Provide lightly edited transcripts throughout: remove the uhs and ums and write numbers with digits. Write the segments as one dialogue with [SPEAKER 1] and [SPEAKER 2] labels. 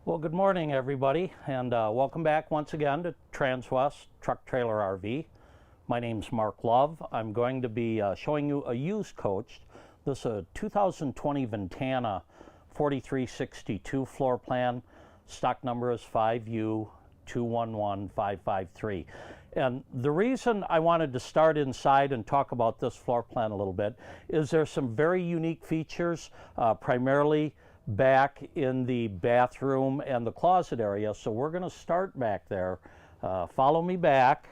[SPEAKER 1] Well, good morning, everybody, and welcome back once again to Transwest Truck Trailer RV. My name's Mark Love. I'm going to be showing you a used coach. This is a 2020 Ventana 4362 floor plan. Stock number is 5U211553. And the reason I wanted to start inside and talk about this floor plan a little bit is there's some very unique features, primarily back in the bathroom and the closet area. So we're going to start back there. Follow me back.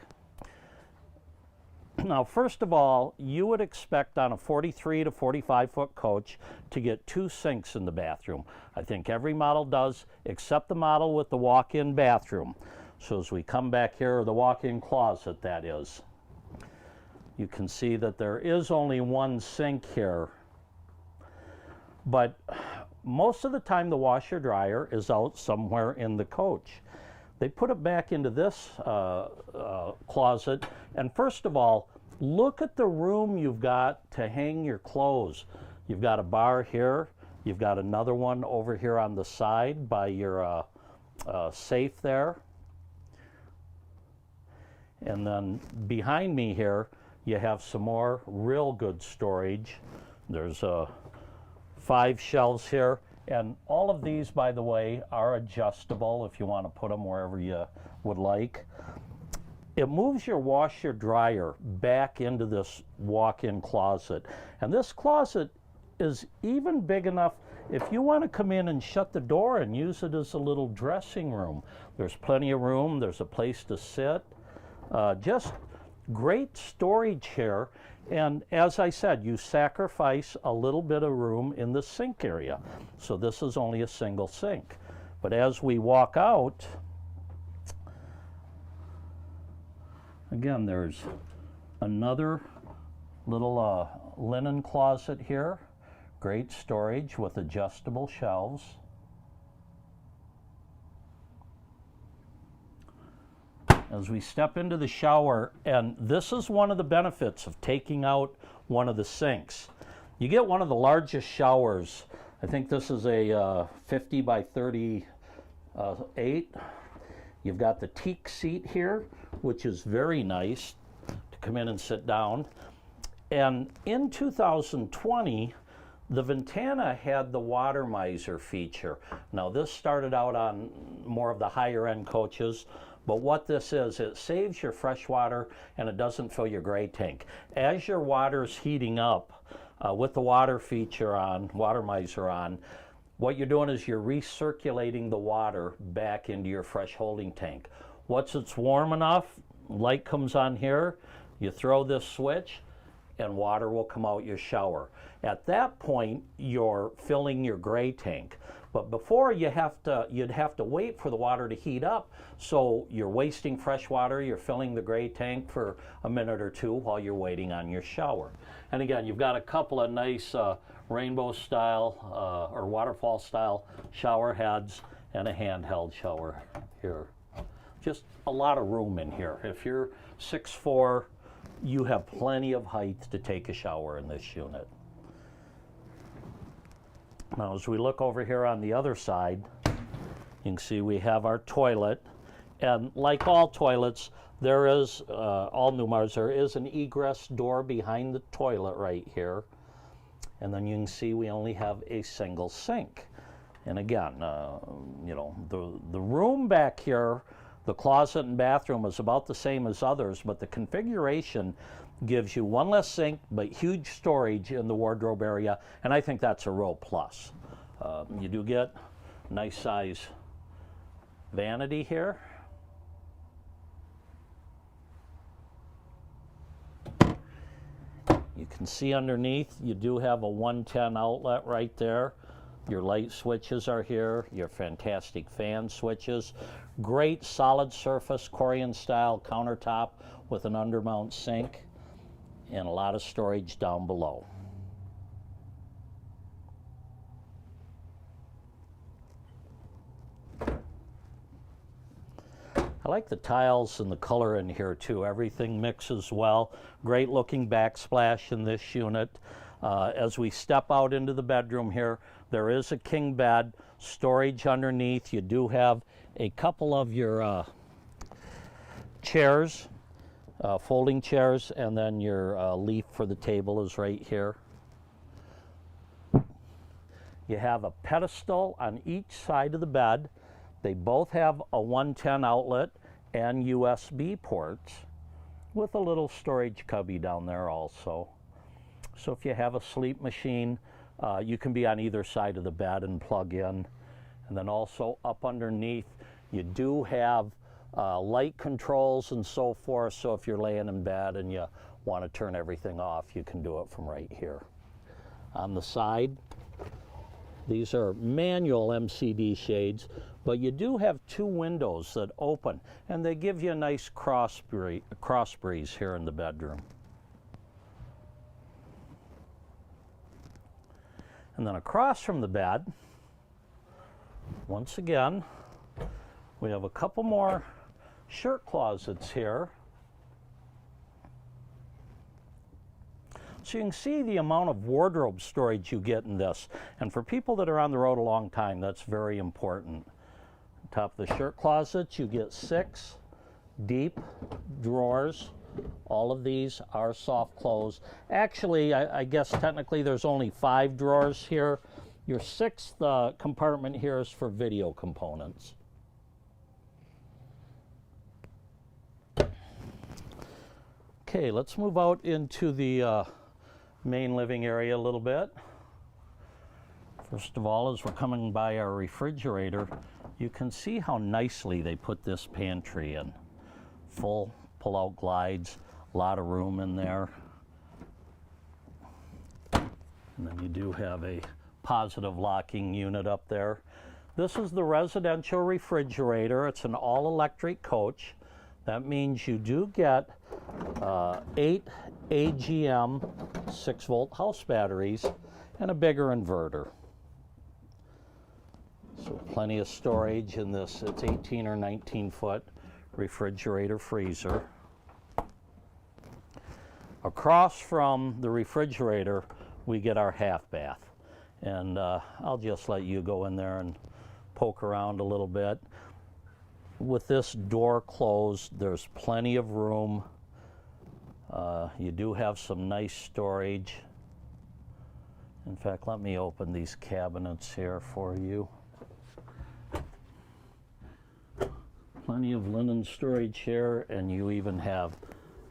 [SPEAKER 1] Now, first of all, you would expect on a 43 to 45 foot coach to get 2 sinks in the bathroom. I think every model does, except the model with the walk-in bathroom. So as we come back here, or the walk-in closet that is, you can see that there is only 1 sink here. But most of the time the washer dryer is out somewhere in the coach. They put it back into this closet, and first of all, look at the room you've got to hang your clothes. You've got a bar here, you've got another one over here on the side by your safe there, and then behind me here you have some more real good storage. There's 5 shelves here, and all of these, by the way, are adjustable if you want to put them wherever you would like. It moves your washer dryer back into this walk-in closet, and this closet is even big enough if you want to come in and shut the door and use it as a little dressing room. There's plenty of room, there's a place to sit, just great storage here. And as I said, you sacrifice a little bit of room in the sink area. So this is only a single sink. But as we walk out, again, there's another little linen closet here. Great storage with adjustable shelves. As we step into the shower, and this is one of the benefits of taking out one of the sinks. You get one of the largest showers. I think this is a 50 by 38. You've got the teak seat here, which is very nice to come in and sit down. And in 2020, the Ventana had the water miser feature. Now, this started out on more of the higher end coaches. But what this is, it saves your fresh water and it doesn't fill your gray tank. As your water's heating up with the water feature on, water miser on, what you're doing is you're recirculating the water back into your fresh holding tank. Once it's warm enough, light comes on here, you throw this switch and water will come out your shower. At that point, you're filling your gray tank. But before, you'd have to wait for the water to heat up, so you're wasting fresh water, you're filling the gray tank for a minute or two while you're waiting on your shower. And again, you've got a couple of nice rainbow style or waterfall style shower heads and a handheld shower here. Just a lot of room in here. If you're 6'4", you have plenty of height to take a shower in this unit. Now, as we look over here on the other side, you can see we have our toilet. And like all toilets, there is, all Newmars, there is an egress door behind the toilet right here. And then you can see we only have a single sink. And again, you know, the room back here, the closet and bathroom is about the same as others, but the configuration gives you 1 less sink, but huge storage in the wardrobe area, and I think that's a real plus. You do get nice size vanity here. You can see underneath, you do have a 110 outlet right there. Your light switches are here, your fantastic fan switches. Great solid surface, Korean style countertop with an undermount sink, and a lot of storage down below. I like the tiles and the color in here too. Everything mixes well. Great looking backsplash in this unit. As we step out into the bedroom here, there is a king bed, storage underneath. You do have a couple of your chairs, folding chairs, and then your leaf for the table is right here. You have a pedestal on each side of the bed. They both have a 110 outlet and USB ports with a little storage cubby down there also. So if you have a sleep machine, you can be on either side of the bed and plug in. And then also up underneath, you do have light controls and so forth. So if you're laying in bed and you want to turn everything off, you can do it from right here. On the side, these are manual MCD shades, but you do have two windows that open, and they give you a nice cross breeze here in the bedroom. And then across from the bed, once again, we have a couple more shirt closets here. So you can see the amount of wardrobe storage you get in this. And for people that are on the road a long time, that's very important. On top of the shirt closets, you get 6 deep drawers. All of these are soft close. Actually, I guess technically there's only 5 drawers here. Your 6th compartment here is for video components. Okay, let's move out into the main living area a little bit. First of all, as we're coming by our refrigerator, you can see how nicely they put this pantry in. Full pull-out glides, a lot of room in there. And then you do have a positive locking unit up there. This is the residential refrigerator. It's an all-electric coach. That means you do get 8 AGM 6-volt house batteries and a bigger inverter. So plenty of storage in this. It's 18 or 19 foot refrigerator freezer. Across from the refrigerator, we get our half bath. And I'll just let you go in there and poke around a little bit. With this door closed, there's plenty of room. You do have some nice storage. In fact, let me open these cabinets here for you. Plenty of linen storage here, and you even have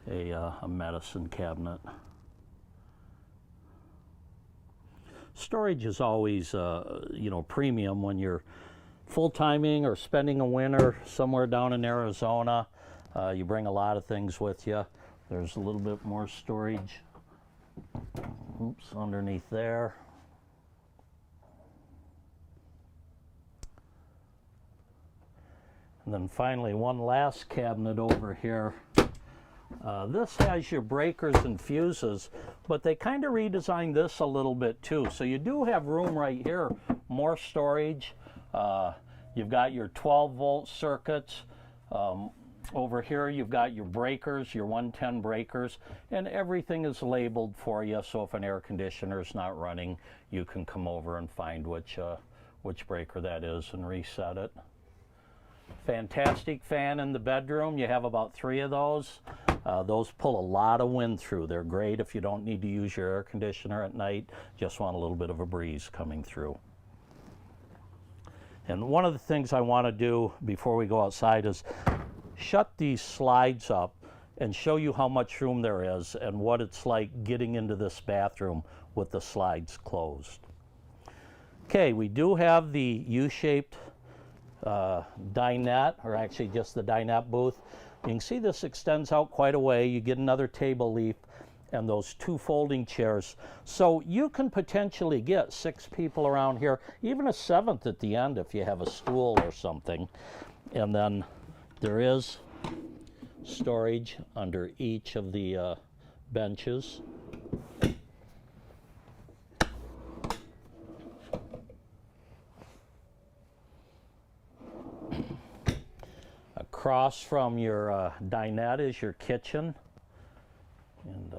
[SPEAKER 1] a medicine cabinet. Storage is always, premium when you're full-timing or spending a winter somewhere down in Arizona. You bring a lot of things with you. There's a little bit more storage, underneath there. And then finally, one last cabinet over here. This has your breakers and fuses, but they kind of redesigned this a little bit too. So you do have room right here, more storage. You've got your 12-volt circuits. Over here you've got your breakers, your 110 breakers, and everything is labeled for you, so if an air conditioner is not running, you can come over and find which breaker that is and reset it. Fantastic fan in the bedroom. You have about 3 of those. Those pull a lot of wind through. They're great if you don't need to use your air conditioner at night, just want a little bit of a breeze coming through. And one of the things I want to do before we go outside is shut these slides up and show you how much room there is and what it's like getting into this bathroom with the slides closed. Okay, we do have the U-shaped dinette, or actually just the dinette booth. You can see this extends out quite a way. You get another table leaf and those 2 folding chairs. So you can potentially get 6 people around here, even a 7th at the end if you have a stool or something. And then there is storage under each of the benches. Across from your dinette is your kitchen. And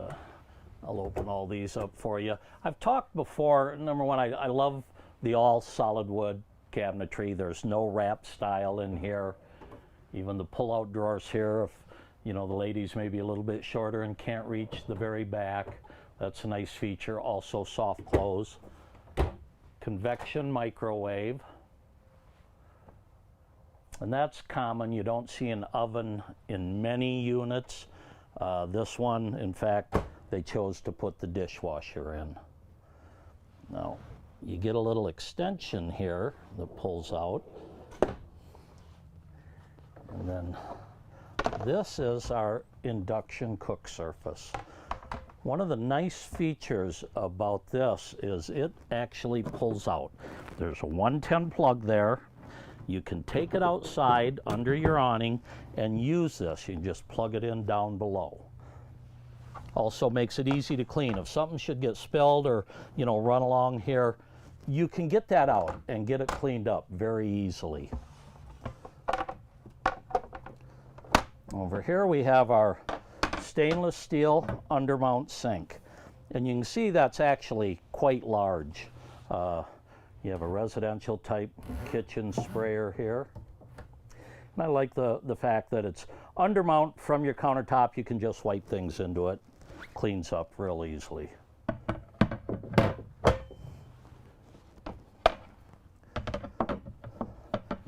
[SPEAKER 1] I'll open all these up for you. I've talked before, number one, I love the all solid wood cabinetry. There's no wrap style in here. Even the pull-out drawers here, if you know the ladies may be a little bit shorter and can't reach the very back, that's a nice feature. Also soft close. Convection microwave. And that's common. You don't see an oven in many units. This one, in fact, they chose to put the dishwasher in. Now, you get a little extension here that pulls out. And then this is our induction cook surface. One of the nice features about this is it actually pulls out. There's a 110 plug there. You can take it outside under your awning and use this. You can just plug it in down below. Also makes it easy to clean. If something should get spilled or, you know, run along here, you can get that out and get it cleaned up very easily. Over here we have our stainless steel undermount sink. And you can see that's actually quite large. You have a residential type kitchen sprayer here. And I like the fact that it's undermount from your countertop. You can just wipe things into it. Cleans up real easily.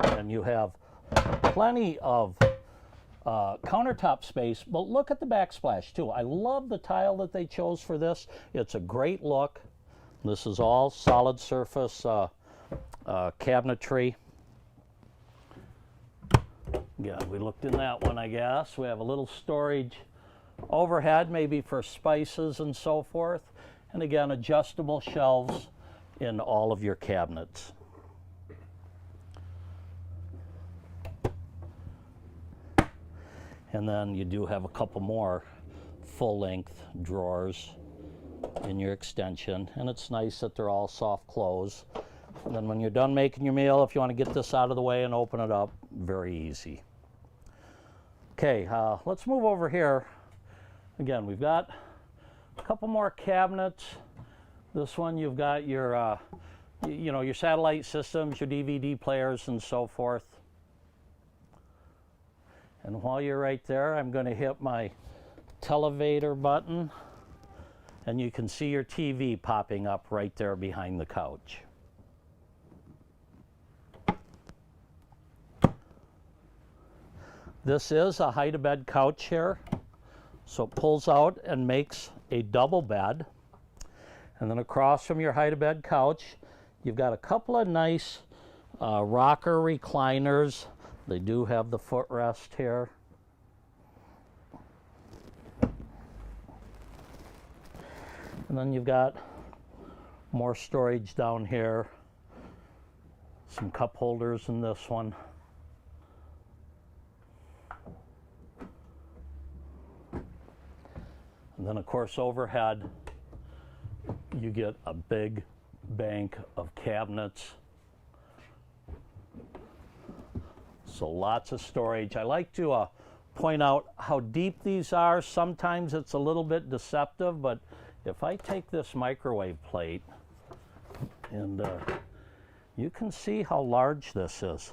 [SPEAKER 1] And you have plenty of countertop space, but look at the backsplash too. I love the tile that they chose for this. It's a great look. This is all solid surface cabinetry. Yeah, we looked in that one, I guess. We have a little storage overhead, maybe for spices and so forth. And again, adjustable shelves in all of your cabinets. And then you do have a couple more full-length drawers in your extension, and it's nice that they're all soft close. And then when you're done making your meal, if you want to get this out of the way and open it up, very easy. Okay, let's move over here. Again, we've got a couple more cabinets. This one you've got your, you know, your satellite systems, your DVD players, and so forth. And while you're right there, I'm going to hit my televator button, and you can see your TV popping up right there behind the couch. This is a hide-a-bed couch here, so it pulls out and makes a double bed. And then across from your hide-a-bed couch, you've got a couple of nice rocker recliners. They do have the footrest here. And then you've got more storage down here. Some cup holders in this one. And then of course overhead, you get a big bank of cabinets. So lots of storage. I like to point out how deep these are. Sometimes it's a little bit deceptive, but if I take this microwave plate and you can see how large this is.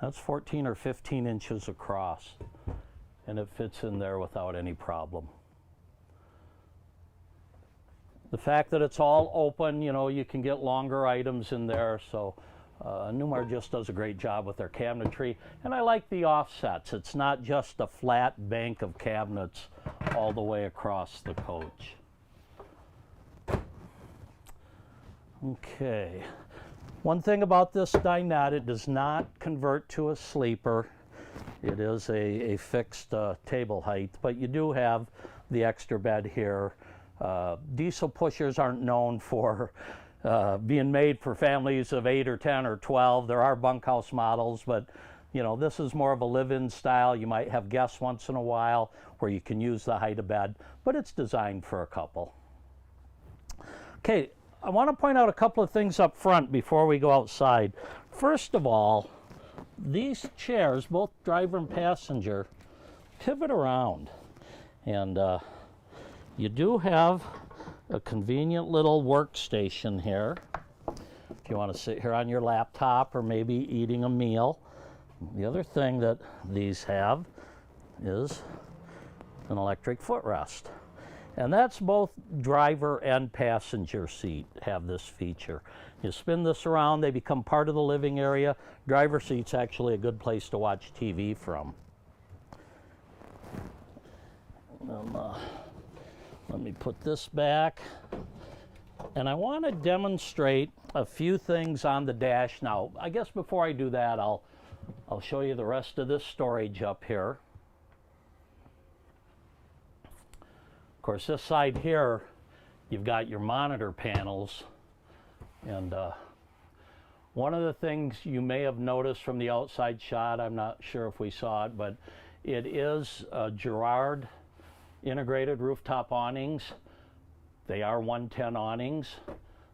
[SPEAKER 1] That's 14 or 15 inches across, and it fits in there without any problem. The fact that it's all open, you know, you can get longer items in there, so Newmar just does a great job with their cabinetry. And I like the offsets. It's not just a flat bank of cabinets all the way across the coach. Okay. One thing about this dinette, it does not convert to a sleeper. It is a fixed table height, but you do have the extra bed here. Diesel pushers aren't known for being made for families of 8 or 10 or 12. There are bunkhouse models, but you know, this is more of a live-in style. You might have guests once in a while where you can use the hide-a-bed, but it's designed for a couple. Okay, I want to point out a couple of things up front before we go outside. First of all, these chairs, both driver and passenger, pivot around, and you do have a convenient little workstation here. you want to sit here on your laptop or maybe eating a meal. The other thing that these have is an electric footrest. And that's both driver and passenger seat have this feature. You spin this around, they become part of the living area. Driver seat's actually a good place to watch TV from. Let me put this back. And I want to demonstrate a few things on the dash. Now, I guess before I do that, I'll show you the rest of this storage up here. Of course, this side here, you've got your monitor panels. And one of the things you may have noticed from the outside shot, I'm not sure if we saw it, but it is Girard integrated rooftop awnings. They are 110 awnings.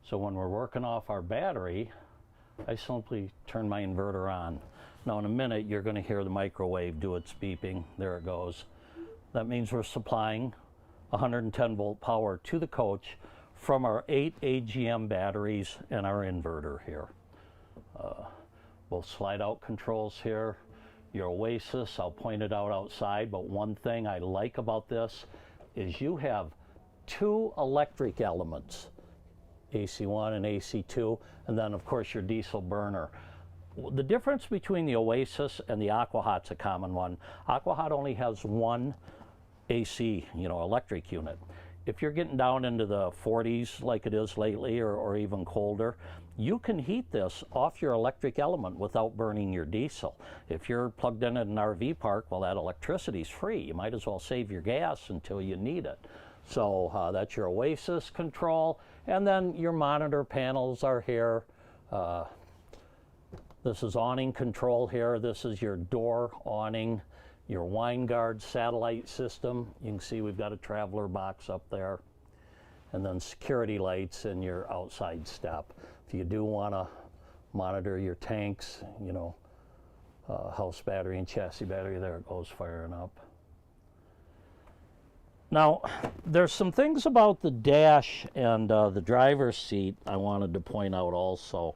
[SPEAKER 1] So when we're working off our battery, I simply turn my inverter on. Now in a minute, you're going to hear the microwave do its beeping. There it goes. That means we're supplying 110 volt power to the coach from our 8 AGM batteries and our inverter here. Both slide out controls here. Your Oasis, I'll point it out outside, but one thing I like about this is you have 2 electric elements, AC1 and AC2, and then of course your diesel burner. The difference between the Oasis and the AquaHot's a common one. AquaHot only has one AC, electric unit. If you're getting down into the 40s like it is lately, or even colder, you can heat this off your electric element without burning your diesel. If you're plugged in at an RV park, well, that electricity's free. You might as well save your gas until you need it. So that's your Oasis control. And then your monitor panels are here. This is awning control here. This is your door awning. Your Winegard satellite system. You can see we've got a traveler box up there. And then security lights in your outside step. If you do want to monitor your tanks, house battery and chassis battery, there it goes firing up. Now, there's some things about the dash and the driver's seat I wanted to point out also.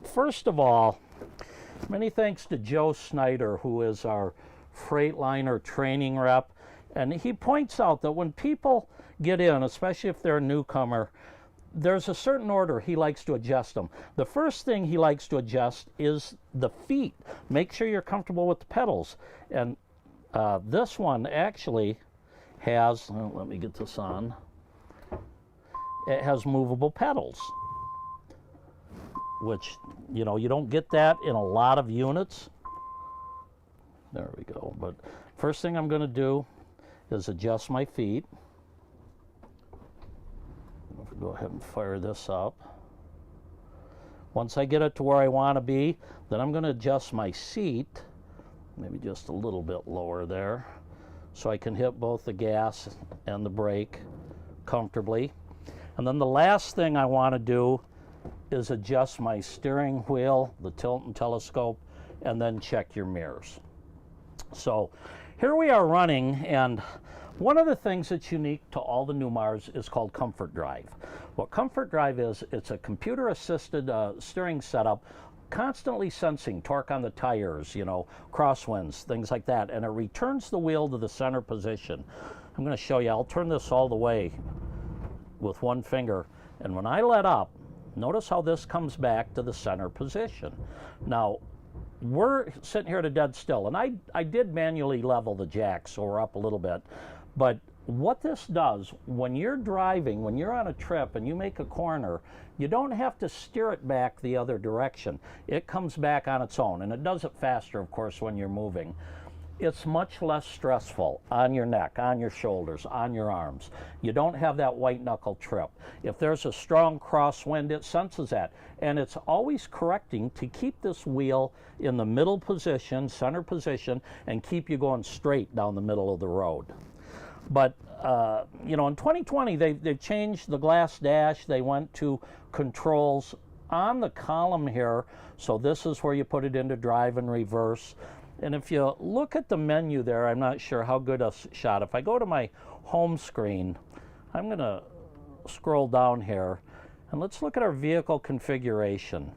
[SPEAKER 1] First of all, many thanks to Joe Snyder, who is our Freightliner training rep. And he points out that when people get in, especially if they're a newcomer, there's a certain order he likes to adjust them. The first thing he likes to adjust is the feet. Make sure you're comfortable with the pedals. And this one actually has, let me get this on, it has movable pedals, which, you don't get that in a lot of units. There we go. But first thing I'm going to do is adjust my feet. Go ahead and fire this up. Once I get it to where I want to be, then I'm going to adjust my seat, maybe just a little bit lower there, so I can hit both the gas and the brake comfortably. And then the last thing I want to do is adjust my steering wheel, the tilt and telescope, and then check your mirrors. So here we are running, and one of the things that's unique to all the Newmars is called Comfort Drive. What Comfort Drive is, it's a computer-assisted steering setup, constantly sensing torque on the tires, crosswinds, things like that, and it returns the wheel to the center position. I'm going to show you. I'll turn this all the way with one finger, and when I let up, notice how this comes back to the center position. Now, we're sitting here at a dead still, and I did manually level the jack, so we're up a little bit. But what this does, when you're driving, when you're on a trip and you make a corner, you don't have to steer it back the other direction. It comes back on its own, and it does it faster, of course, when you're moving. It's much less stressful on your neck, on your shoulders, on your arms. You don't have that white knuckle trip. If there's a strong crosswind, it senses that. And it's always correcting to keep this wheel in the middle position, center position, and keep you going straight down the middle of the road. But, in 2020, they've changed the glass dash. They went to controls on the column here. So this is where you put it into drive and reverse. And if you look at the menu there, I'm not sure how good a shot. If I go to my home screen, I'm going to scroll down here, And let's look at our vehicle configuration.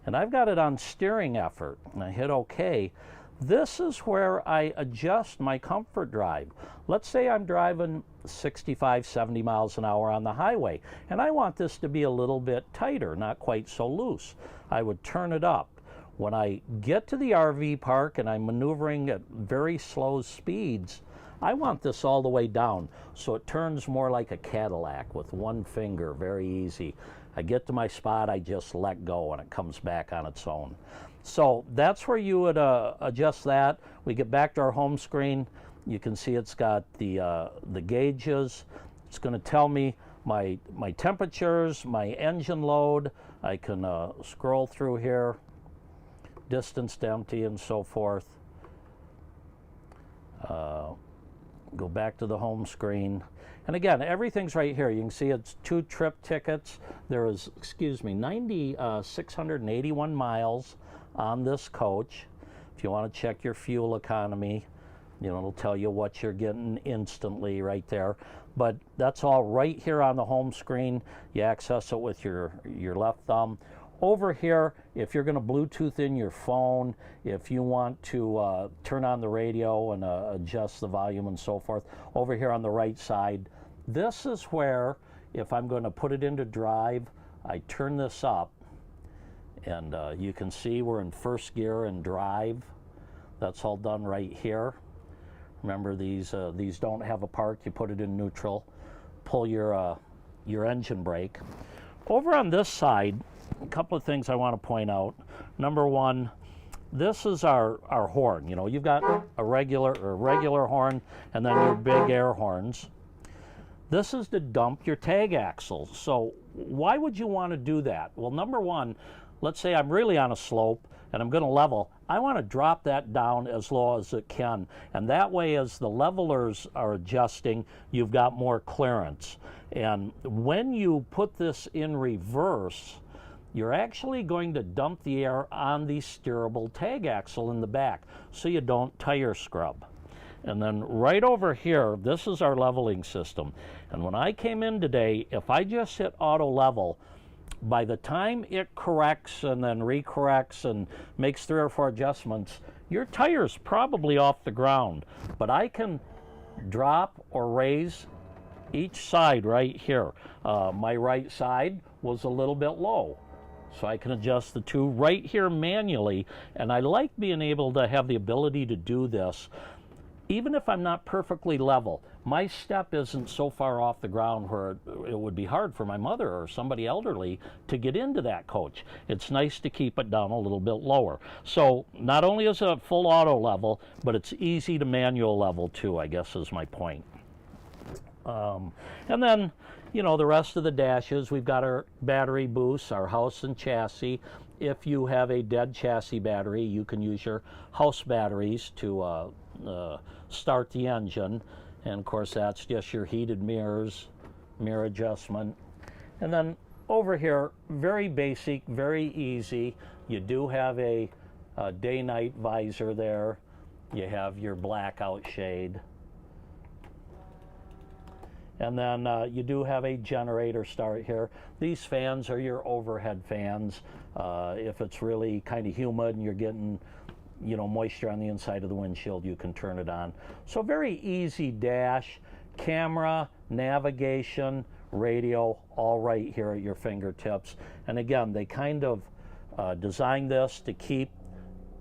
[SPEAKER 1] And I've got it on steering effort, and I hit OK. This is where I adjust my comfort drive. Let's say I'm driving 65, 70 miles an hour on the highway, and I want this to be a little bit tighter, not quite so loose. I would turn it up. When I get to the RV park and I'm maneuvering at very slow speeds, I want this all the way down, so it turns more like a Cadillac with one finger, very easy. I get to my spot, I just let go, and it comes back on its own. So that's where you would adjust that. We get back to our home screen. You can see it's got the gauges. It's going to tell me my temperatures, my engine load. I can scroll through here, distance to empty, and so forth. Go back to the home screen. And again, everything's right here. You can see it's 2 trip tickets. There is, 9,681 miles on this coach. If you want to check your fuel economy, it'll tell you what you're getting instantly right there. But that's all right here on the home screen. You access it with your left thumb. Over here, if you're going to Bluetooth in your phone, if you want to turn on the radio and adjust the volume and so forth, over here on the right side, this is where, if I'm going to put it into drive, I turn this up, and you can see we're in first gear and drive. That's all done right here. Remember, these don't have a park. You put it in neutral, pull your engine brake. Over on this side, a couple of things I want to point out. Number one, this is our horn. You've got a regular horn and then your big air horns. This is to dump your tag axle. So why would you want to do that? Well, number one, let's say I'm really on a slope and I'm going to level. I want to drop that down as low as it can. And that way, as the levelers are adjusting, you've got more clearance. And when you put this in reverse, you're actually going to dump the air on the steerable tag axle in the back, so you don't tire scrub. And then right over here, this is our leveling system. And when I came in today, if I just hit auto level, by the time it corrects and then recorrects and makes 3 or 4 adjustments, your tire's probably off the ground. But I can drop or raise each side right here. My right side was a little bit low, so I can adjust the 2 right here manually. And I like being able to have the ability to do this even if I'm not perfectly level. My step isn't so far off the ground where it would be hard for my mother or somebody elderly to get into that coach. It's nice to keep it down a little bit lower. So not only is it a full auto level, but it's easy to manual level too, I guess is my point. And then, the rest of the dashes, we've got our battery boosts, our house and chassis. If you have a dead chassis battery, you can use your house batteries to start the engine. And of course, that's just your heated mirrors, mirror adjustment. And then over here, very basic, very easy. You do have a day-night visor there. You have your blackout shade. And then you do have a generator start here. These fans are your overhead fans. If it's really kind of humid and you're getting moisture on the inside of the windshield, you can turn it on. So very easy dash, camera, navigation, radio, all right here at your fingertips. And again, they kind of designed this to keep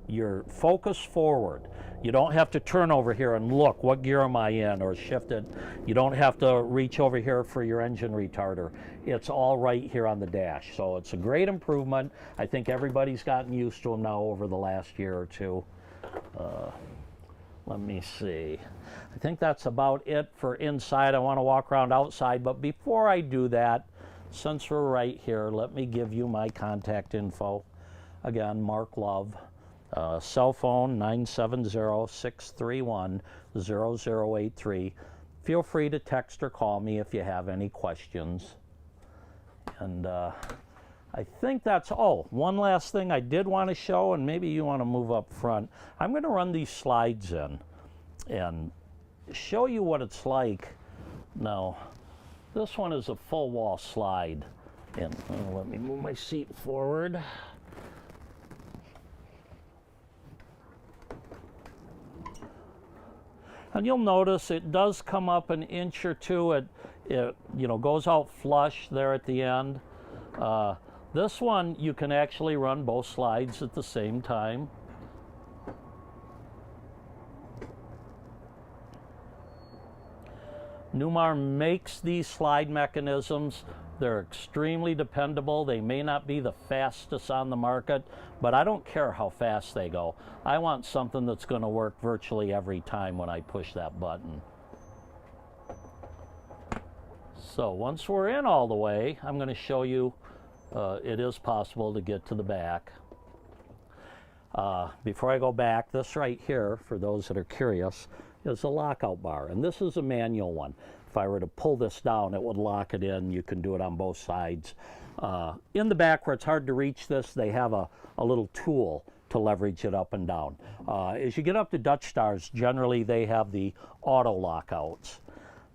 [SPEAKER 1] your focus forward. You don't have to turn over here and look, what gear am I in, or shift it. You don't have to reach over here for your engine retarder. It's all right here on the dash. So it's a great improvement. I think everybody's gotten used to them now over the last year or two. Let me see. I think that's about it for inside. I want to walk around outside, but before I do that, since we're right here, let me give you my contact info. Again, Mark Love. Cell phone 970-631-0083. Feel free to text or call me if you have any questions. And I think that's one last thing I did want to show, and maybe you want to move up front. I'm going to run these slides in and show you what it's like. Now, this one is a full wall slide. And let me move my seat forward. And you'll notice it does come up an inch or two. It you know, goes out flush there at the end. This one you can actually run both slides at the same time. Newmar makes these slide mechanisms. They're extremely dependable. They may not be the fastest on the market, but I don't care how fast they go. I want something that's going to work virtually every time when I push that button. So once we're in all the way, I'm going to show you it is possible to get to the back. Before I go back, this right here, for those that are curious, is a lockout bar, and this is a manual one. If I were to pull this down, it would lock it in. You can do it on both sides. In the back where it's hard to reach this, they have a little tool to leverage it up and down. As you get up to Dutch Stars, generally they have the auto lockouts.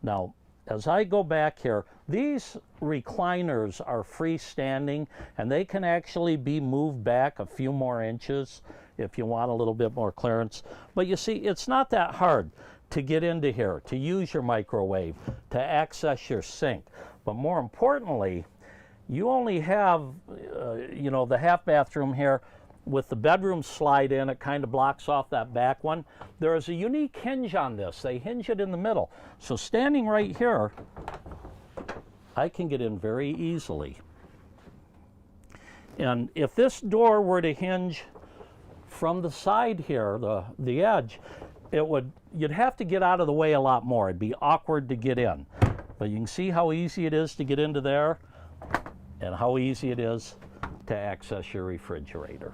[SPEAKER 1] Now, as I go back here, these recliners are freestanding, and they can actually be moved back a few more inches if you want a little bit more clearance. But you see, it's not that hard to get into here, to use your microwave, to access your sink. But more importantly, you only have, you know, the half bathroom here with the bedroom slide in. It kind of blocks off that back one. There is a unique hinge on this. They hinge it in the middle. So standing right here, I can get in very easily. And if this door were to hinge from the side here, the edge, you'd have to get out of the way a lot more. It'd be awkward to get in. But you can see how easy it is to get into there and how easy it is to access your refrigerator.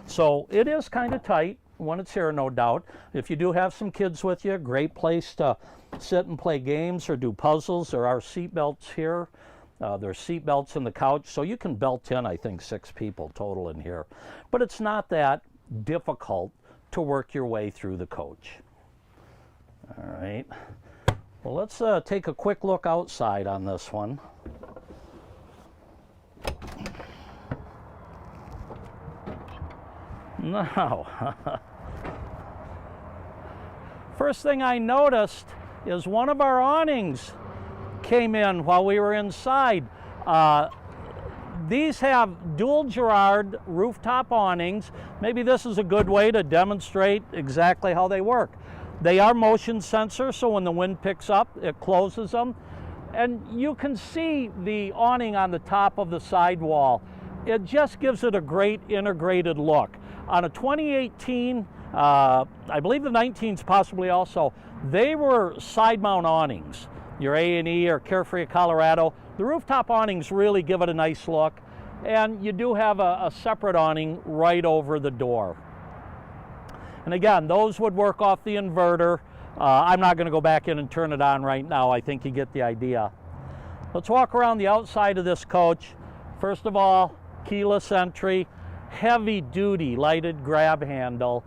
[SPEAKER 1] So it is kind of tight when it's here, no doubt. If you do have some kids with you, great place to sit and play games or do puzzles. There are seat belts here. There's seat belts in the couch, so you can belt in, I think, 6 people total in here. But it's not that difficult to work your way through the coach. All right. Well, let's take a quick look outside on this one. Now, first thing I noticed is one of our awnings came in while we were inside. These have dual Girard rooftop awnings. Maybe this is a good way to demonstrate exactly how they work. They are motion sensor, so when the wind picks up, it closes them. And you can see the awning on the top of the sidewall. It just gives it a great integrated look. On a 2018, I believe the 19s possibly also, they were side mount awnings. Your A&E or Carefree Colorado, the rooftop awnings really give it a nice look, and you do have a separate awning right over the door. And again, those would work off the inverter. I'm not going to go back in and turn it on right now. I think you get the idea. Let's walk around the outside of this coach. First of all, keyless entry, heavy duty lighted grab handle.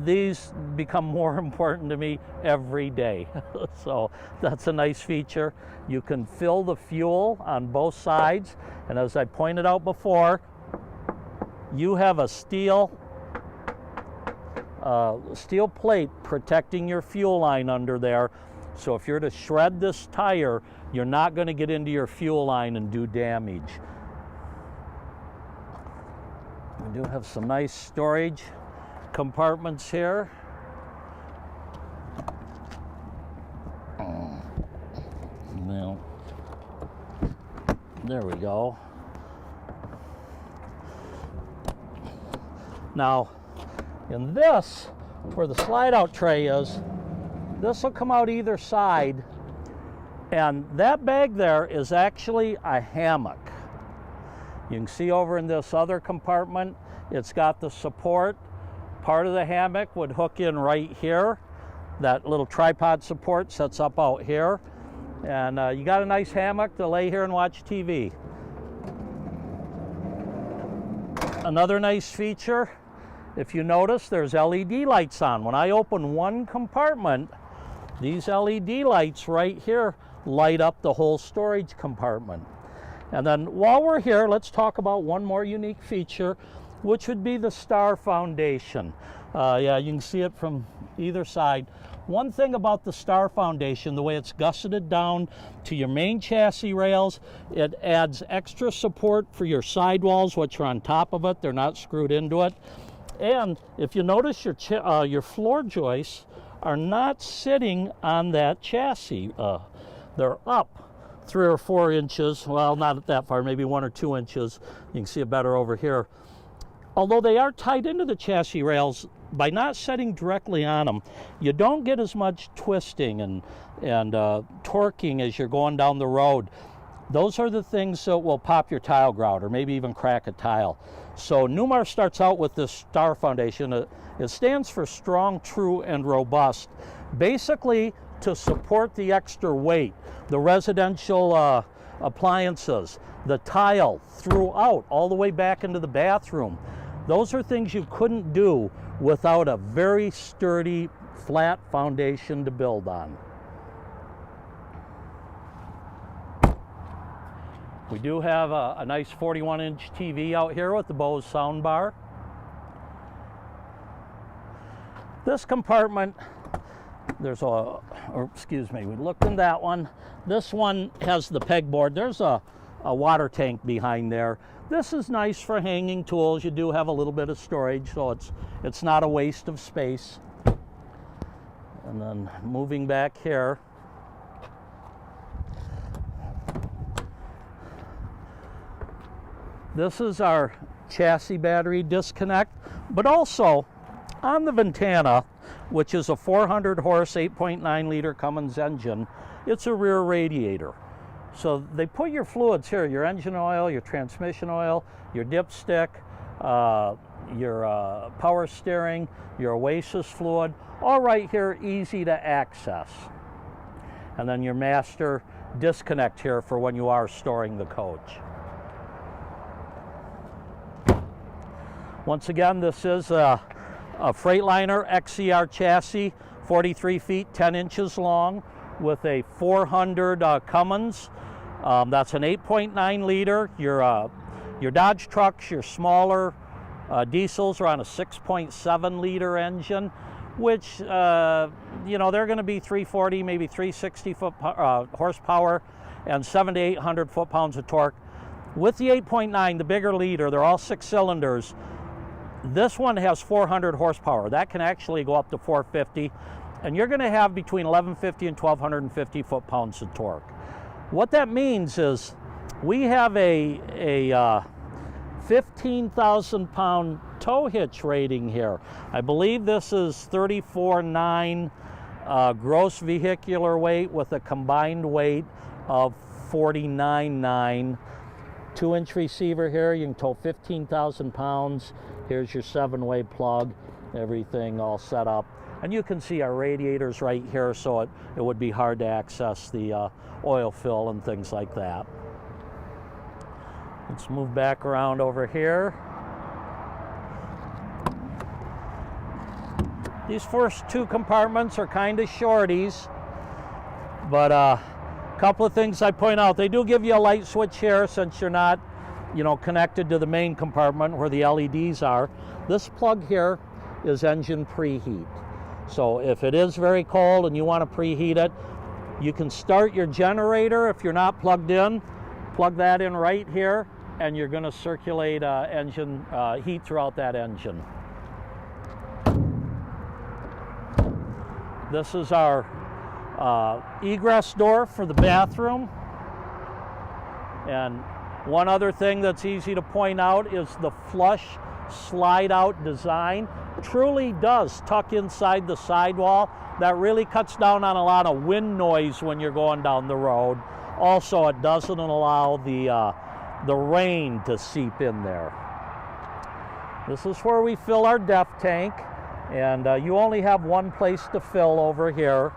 [SPEAKER 1] These become more important to me every day. So that's a nice feature. You can fill the fuel on both sides, and as I pointed out before, you have a steel plate protecting your fuel line under there. So if you're to shred this tire, you're not going to get into your fuel line and do damage. We do have some nice storage compartments here. Well, there we go. Now, in this, where the slide out tray is, this will come out either side, and that bag there is actually a hammock. You can see over in this other compartment, it's got the support. Part of the hammock would hook in right here. That little tripod support sets up out here. And you got a nice hammock to lay here and watch TV. Another nice feature, if you notice, there's LED lights on. When I open one compartment, these LED lights right here light up the whole storage compartment. And then while we're here, let's talk about one more unique feature, which would be the star foundation. Yeah, you can see it from either side. One thing about the star foundation, the way it's gusseted down to your main chassis rails, it adds extra support for your sidewalls, which are on top of it. They're not screwed into it. And if you notice, your floor joists are not sitting on that chassis. They're up 3 or 4 inches, well, not that far, maybe 1 or 2 inches. You can see it better over here. Although they are tied into the chassis rails, by not setting directly on them, you don't get as much twisting and torquing as you're going down the road. Those are the things that will pop your tile grout or maybe even crack a tile. So Newmar starts out with this star foundation. It stands for strong, true, and robust, basically to support the extra weight, the residential appliances, the tile throughout, all the way back into the bathroom. Those are things you couldn't do without a very sturdy, flat foundation to build on. We do have a nice 41-inch TV out here with the Bose soundbar. This compartment, we looked in that one. This one has the pegboard. There's a water tank behind there. This is nice for hanging tools. You do have a little bit of storage, so it's not a waste of space. And then moving back here, this is our chassis battery disconnect, but also on the Ventana, which is a 400 horse, 8.9 liter Cummins engine, it's a rear radiator. So they put your fluids here, your engine oil, your transmission oil, your dipstick, your power steering, your Oasis fluid, all right here, easy to access. And then your master disconnect here for when you are storing the coach. Once again, this is a Freightliner XCR chassis, 43 feet, 10 inches long, with a 400 Cummins. That's an 8.9 liter. Your Dodge trucks, your smaller diesels are on a 6.7 liter engine, which, you know, they're going to be 340, maybe 360 horsepower and 700 to 800 foot-pounds of torque. With the 8.9, the bigger liter, they're all 6 cylinders. This one has 400 horsepower. That can actually go up to 450, and you're going to have between 1150 and 1250 foot-pounds of torque. What that means is we have a 15,000 pound tow hitch rating here. I believe this is 34.9 gross vehicular weight with a combined weight of 49.9. 2-inch receiver here, you can tow 15,000 pounds. Here's your 7-way plug, everything all set up. And you can see our radiators right here, so it would be hard to access the oil fill and things like that. Let's move back around over here. These first 2 compartments are kind of shorties, but a couple of things I point out. They do give you a light switch here since you're not, you know, connected to the main compartment where the LEDs are. This plug here is engine preheat. So if it is very cold and you want to preheat it, you can start your generator if you're not plugged in. Plug that in right here, and you're going to circulate engine heat throughout that engine. This is our egress door for the bathroom. And one other thing that's easy to point out is the flush slide out design truly does tuck inside the sidewall. That really cuts down on a lot of wind noise when you're going down the road. Also, it doesn't allow the rain to seep in there. This is where we fill our depth tank, and you only have one place to fill over here.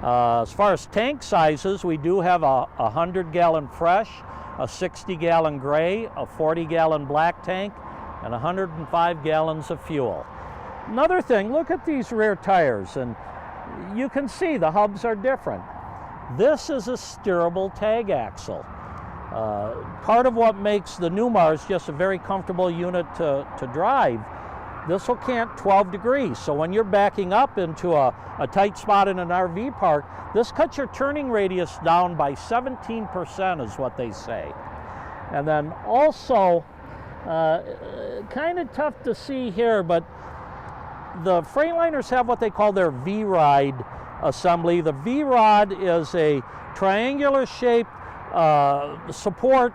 [SPEAKER 1] As far as tank sizes, we do have a 100-gallon fresh, a 60-gallon gray, a 40-gallon black tank, and 105 gallons of fuel. Another thing, look at these rear tires, and you can see the hubs are different. This is a steerable tag axle. Part of what makes the Newmars just a very comfortable unit to drive, this will cant 12 degrees. So when you're backing up into a tight spot in an RV park, this cuts your turning radius down by 17% is what they say. And then also, kind of tough to see here, but the Freightliners have what they call their V-Ride assembly. The V-Rod is a triangular shaped support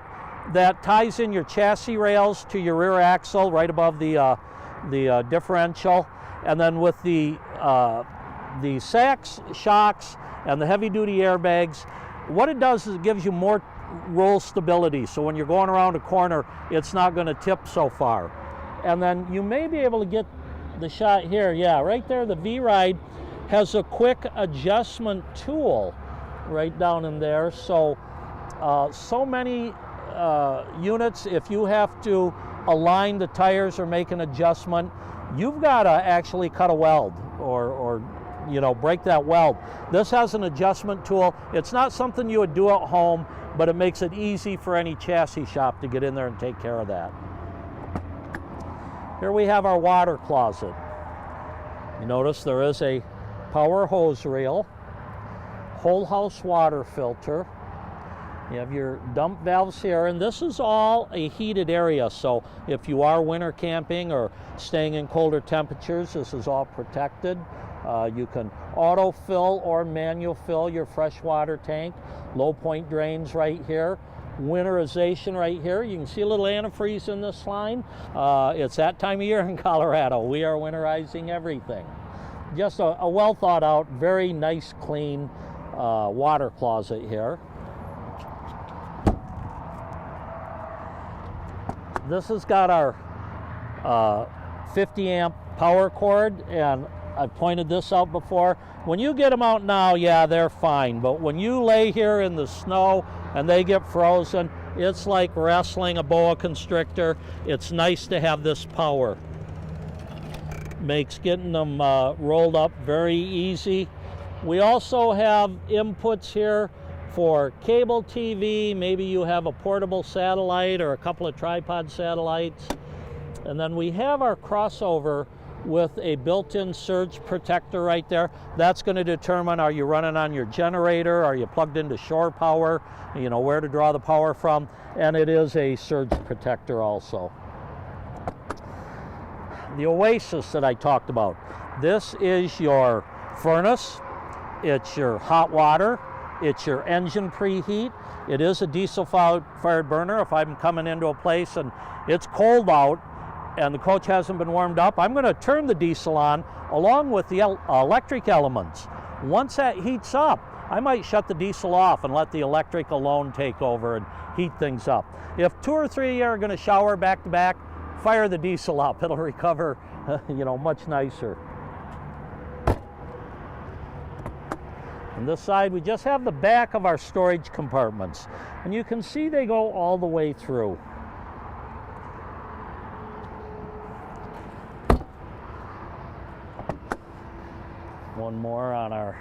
[SPEAKER 1] that ties in your chassis rails to your rear axle right above the differential, and then with the shocks and the heavy-duty airbags, what it does is it gives you more roll stability. So when you're going around a corner, it's not going to tip so far. And then you may be able to get the shot here. Yeah, right there, the V-Ride has a quick adjustment tool right down in there. So so many units, if you have to align the tires or make an adjustment, you've got to actually cut a weld or you know, break that weld. This has an adjustment tool. It's not something you would do at home, but it makes it easy for any chassis shop to get in there and take care of that. Here we have our water closet. You notice there is a power hose reel, whole house water filter. You have your dump valves here, and this is all a heated area, so if you are winter camping or staying in colder temperatures, this is all protected. You can auto fill or manual fill your freshwater tank. Low point drains right here. Winterization right here. You can see a little antifreeze in this line. It's that time of year in Colorado. We are winterizing everything. Just a well thought out, very nice, clean water closet here. This has got our 50 amp power cord, and I've pointed this out before. When you get them out now, yeah, they're fine, but when you lay here in the snow and they get frozen, it's like wrestling a boa constrictor. It's nice to have this power. Makes getting them rolled up very easy. We also have inputs here for cable TV. Maybe you have a portable satellite or a couple of tripod satellites. And then we have our crossover with a built-in surge protector right there. That's going to determine, are you running on your generator, are you plugged into shore power, you know where to draw the power from, and it is a surge protector also. The Oasis that I talked about, this is your furnace, it's your hot water, it's your engine preheat. It is a diesel-fired burner. If I'm coming into a place and it's cold out and the coach hasn't been warmed up, I'm going to turn the diesel on along with the electric elements. Once that heats up, I might shut the diesel off and let the electric alone take over and heat things up. If 2 or 3 are going to shower back to back, fire the diesel up. It'll recover, you know, much nicer. On this side, we just have the back of our storage compartments, and you can see they go all the way through. One more on our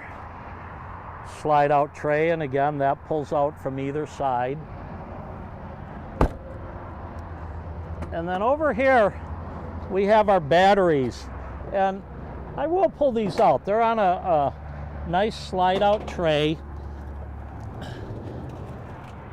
[SPEAKER 1] slide out tray, and again, that pulls out from either side. And then over here, we have our batteries, and I will pull these out. They're on a nice slide out tray,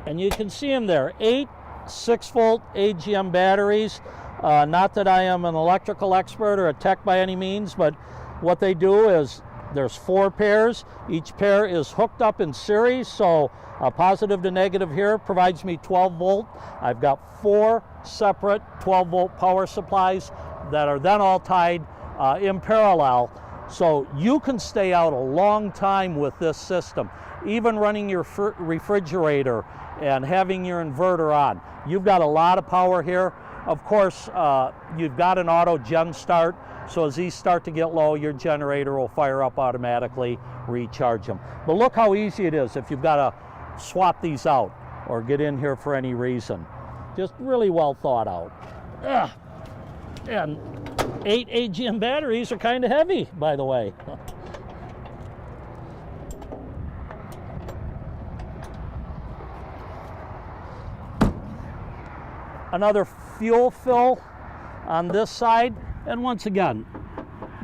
[SPEAKER 1] and you can see them there. 8 6-volt AGM batteries. Not that I am an electrical expert or a tech by any means, but what they do is there's 4 pairs. Each pair is hooked up in series, so a positive to negative here provides me 12 volt. I've got 4 separate 12 volt power supplies that are then all tied in parallel. So you can stay out a long time with this system, even running your refrigerator and having your inverter on. You've got a lot of power here. Of course, you've got an auto gen start, so as these start to get low, your generator will fire up automatically, recharge them. But look how easy it is if you've got to swap these out or get in here for any reason. Just really well thought out. And 8 AGM batteries are kind of heavy, by the way. another fuel fill on this side. And once again,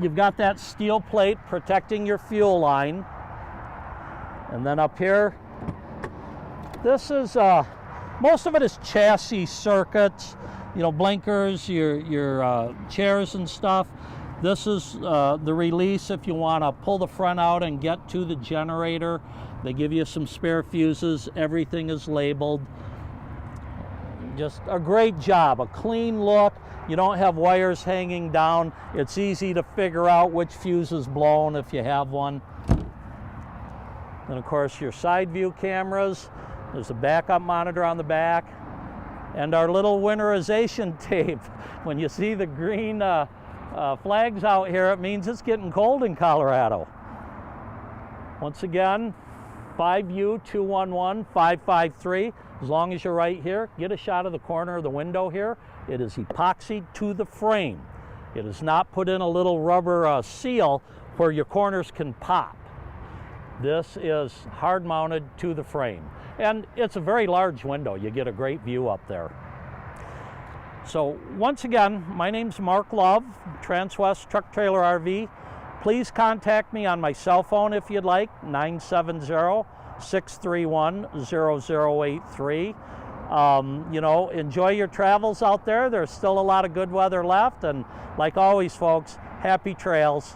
[SPEAKER 1] you've got that steel plate protecting your fuel line. And then up here, this is, most of it is chassis circuits, you know, blinkers, your chairs and stuff. This is the release if you want to pull the front out and get to the generator. They give you some spare fuses. Everything is labeled. Just a great job, a clean look. You don't have wires hanging down. It's easy to figure out which fuse is blown if you have one. And of course your side view cameras. There's a backup monitor on the back. And our little winterization tape. When you see the green flags out here, it means it's getting cold in Colorado. Once again, 5U211-553. As long as you're right here, get a shot of the corner of the window here. It is epoxied to the frame. It is not put in a little rubber seal where your corners can pop. This is hard mounted to the frame. And it's a very large window. You get a great view up there. So once again, my name's Mark Love, Transwest Truck Trailer RV. Please contact me on my cell phone if you'd like, 970-631-0083. You know, enjoy your travels out there. There's still a lot of good weather left. And like always, folks, happy trails.